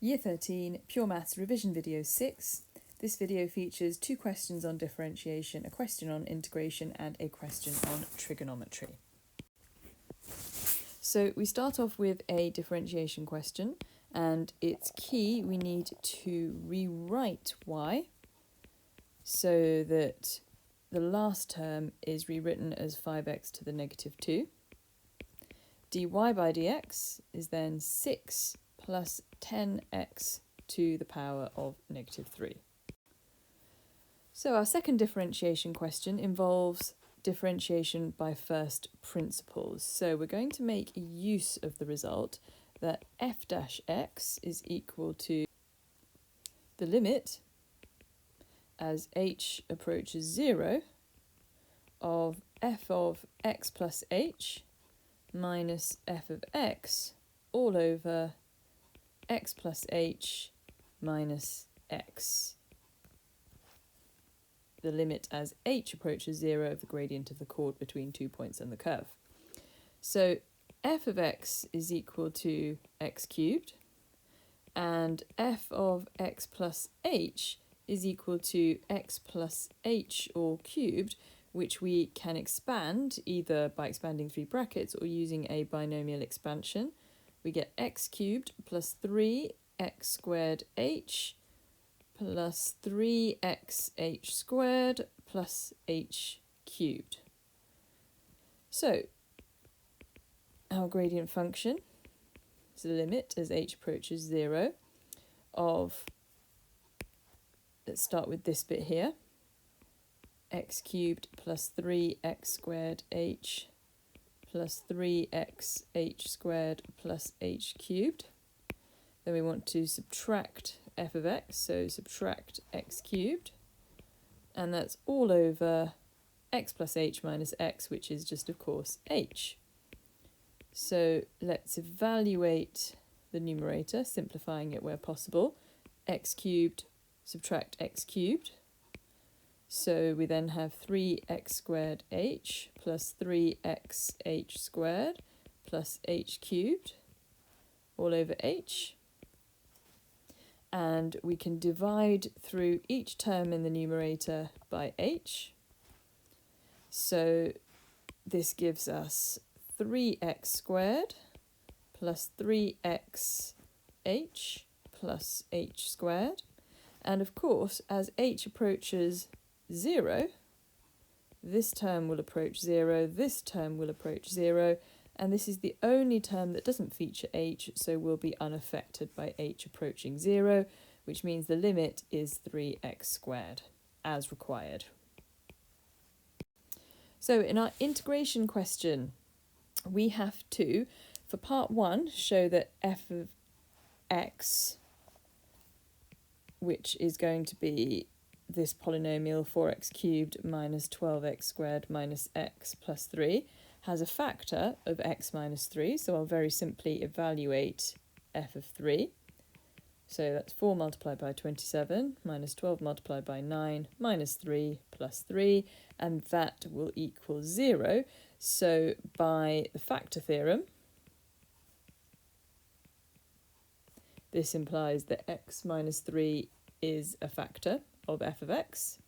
Year 13 Pure Maths Revision Video 6. This video features 2 questions on differentiation, a question on integration and a question on trigonometry. So we start off with a differentiation question, and it's key we need to rewrite y so that the last term is rewritten as 5x to the negative 2. dy by dx is then 6 plus 10x to the power of negative 3. So our second differentiation question involves differentiation by first principles. So we're going to make use of the result that f dash x is equal to the limit as h approaches 0 of f of x plus h minus f of x all over x plus h minus x. The limit as h approaches 0 of the gradient of the chord between 2 points on the curve. So f of x is equal to x cubed, and f of x plus h is equal to x plus h all cubed, which we can expand either by expanding 3 brackets or using a binomial expansion. We get x cubed plus 3x squared h plus 3xh squared plus h cubed. So our gradient function is the limit as h approaches 0 of, let's start with this bit here, x cubed plus 3x squared h plus 3xh squared plus h cubed. Then we want to subtract f of x, so subtract x cubed, and that's all over x plus h minus x, which is just, of course, h. So let's evaluate the numerator, simplifying it where possible. X cubed subtract x cubed. So we then have 3x squared h plus 3xh squared plus h cubed all over h. And we can divide through each term in the numerator by h. So this gives us 3x squared plus 3xh plus h squared. And of course, as h approaches 0, this term will approach 0, this term will approach 0, and this is the only term that doesn't feature h, so will be unaffected by h approaching 0, which means the limit is 3x squared, as required. So in our integration question, we have to, for part 1, show that f of x, which is going to be this polynomial 4x cubed minus 12x squared minus x plus 3, has a factor of x minus 3, so I'll very simply evaluate f of 3. So that's 4 multiplied by 27 minus 12 multiplied by 9 minus 3 plus 3, and that will equal 0. So by the factor theorem, this implies that x minus 3 is a factor of f of x.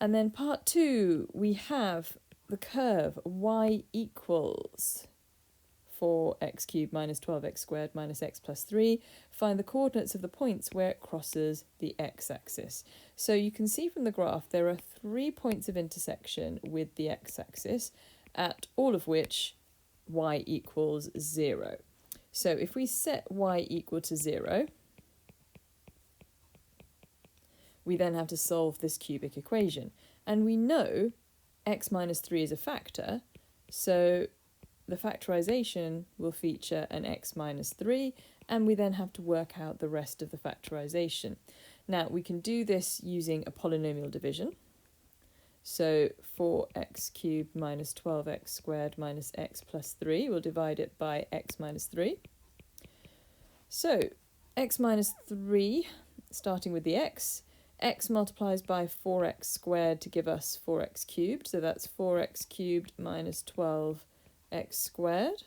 And then part 2, we have the curve y equals 4x cubed minus 12x squared minus x plus 3. Find the coordinates of the points where it crosses the x-axis. So you can see from the graph there are 3 points of intersection with the x-axis, at all of which y equals 0. So if we set y equal to 0, we then have to solve this cubic equation. And we know x minus 3 is a factor, so the factorisation will feature an x minus 3, and we then have to work out the rest of the factorisation. Now, we can do this using a polynomial division. So 4x cubed minus 12x squared minus x plus 3, we'll divide it by x minus 3. So x minus 3, starting with the x multiplies by 4x squared to give us 4x cubed, so that's 4x cubed minus 12x squared.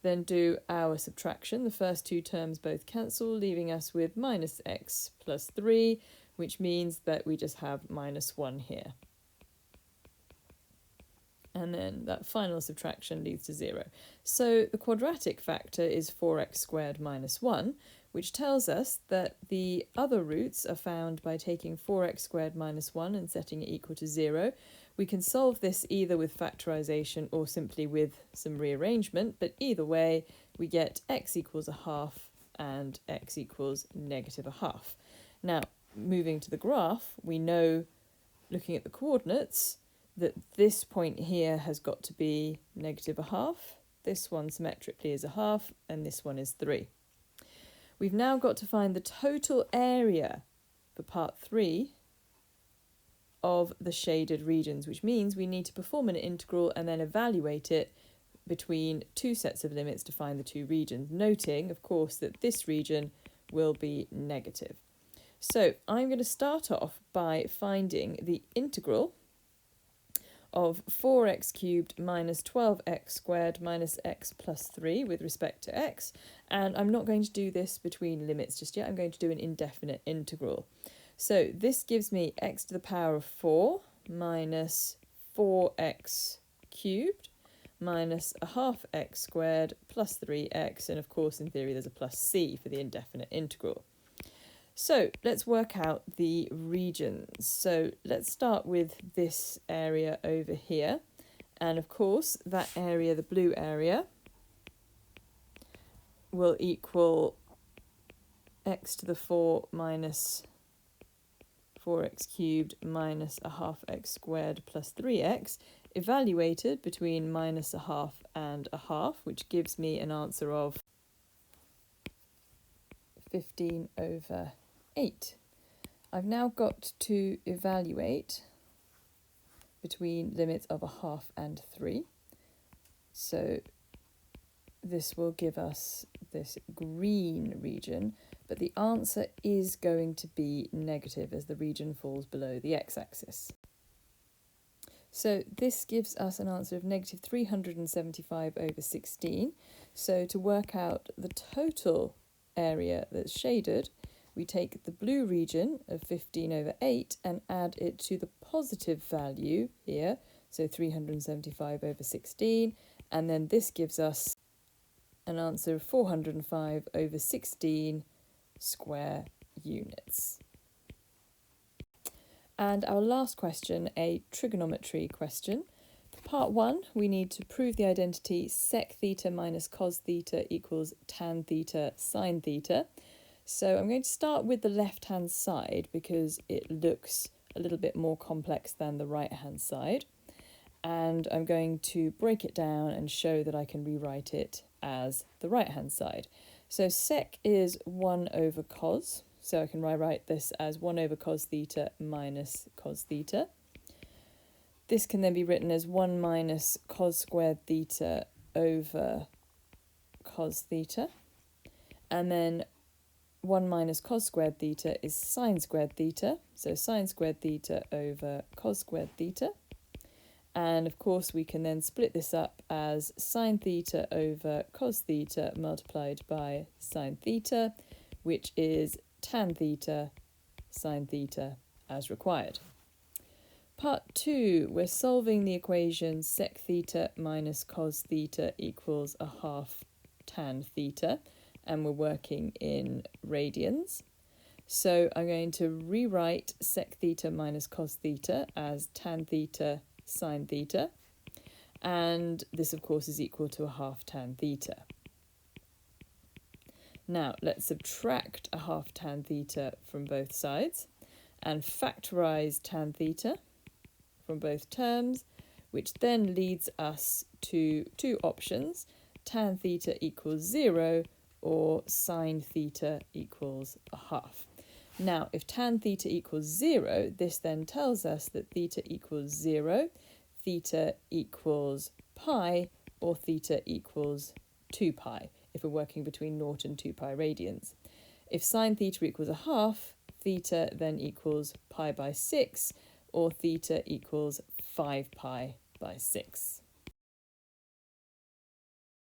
then do our subtraction. The first two terms both cancel, leaving us with minus x plus 3, which means that we just have minus 1 here. And then that final subtraction leads to 0. So the quadratic factor is 4x squared minus 1, which tells us that the other roots are found by taking 4x squared minus 1 and setting it equal to 0. We can solve this either with factorisation or simply with some rearrangement, but either way we get x equals a half and x equals negative a half. Now, moving to the graph, we know, looking at the coordinates, that this point here has got to be negative a half, this one symmetrically is a half, and this one is 3. We've now got to find the total area for part 3 of the shaded regions, which means we need to perform an integral and then evaluate it between two sets of limits to find the two regions, noting, of course, that this region will be negative. So I'm going to start off by finding the integral of 4x cubed minus 12x squared minus x plus 3 with respect to x, and I'm not going to do this between limits just yet. I'm going to do an indefinite integral. So this gives me x to the power of 4 minus 4x cubed minus a half x squared plus 3x, and of course in theory there's a plus c for the indefinite integral. So let's work out the regions. So let's start with this area over here. And of course, that area, the blue area, will equal x to the 4 minus 4x cubed minus a half x squared plus 3x, evaluated between minus a half and a half, which gives me an answer of 15/8. I've now got to evaluate between limits of a half and 3. So this will give us this green region, but the answer is going to be negative as the region falls below the x-axis. So this gives us an answer of negative 375/16. So to work out the total area that's shaded, we take the blue region of 15/8 and add it to the positive value here, so 375/16, and then this gives us an answer of 405/16 square units. And our last question, a trigonometry question. For part 1, we need to prove the identity sec theta minus cos theta equals tan theta sine theta. So I'm going to start with the left-hand side because it looks a little bit more complex than the right-hand side. And I'm going to break it down and show that I can rewrite it as the right-hand side. So sec is 1 over cos. So I can rewrite this as 1 over cos theta minus cos theta. This can then be written as 1 minus cos squared theta over cos theta. And then 1 minus cos squared theta is sine squared theta, so sine squared theta over cos squared theta. And of course we can then split this up as sine theta over cos theta multiplied by sine theta, which is tan theta sine theta as required. Part 2, we're solving the equation sec theta minus cos theta equals a half tan theta, and we're working in radians. So I'm going to rewrite sec theta minus cos theta as tan theta sine theta, and this of course is equal to a half tan theta. Now let's subtract a half tan theta from both sides and factorise tan theta from both terms, which then leads us to two options: tan theta equals 0 or sine theta equals a half. Now, if tan theta equals 0, this then tells us that theta equals 0, theta equals pi, or theta equals 2 pi, if we're working between 0 and 2 pi radians. If sine theta equals a half, theta then equals pi by 6, or theta equals 5 pi by 6.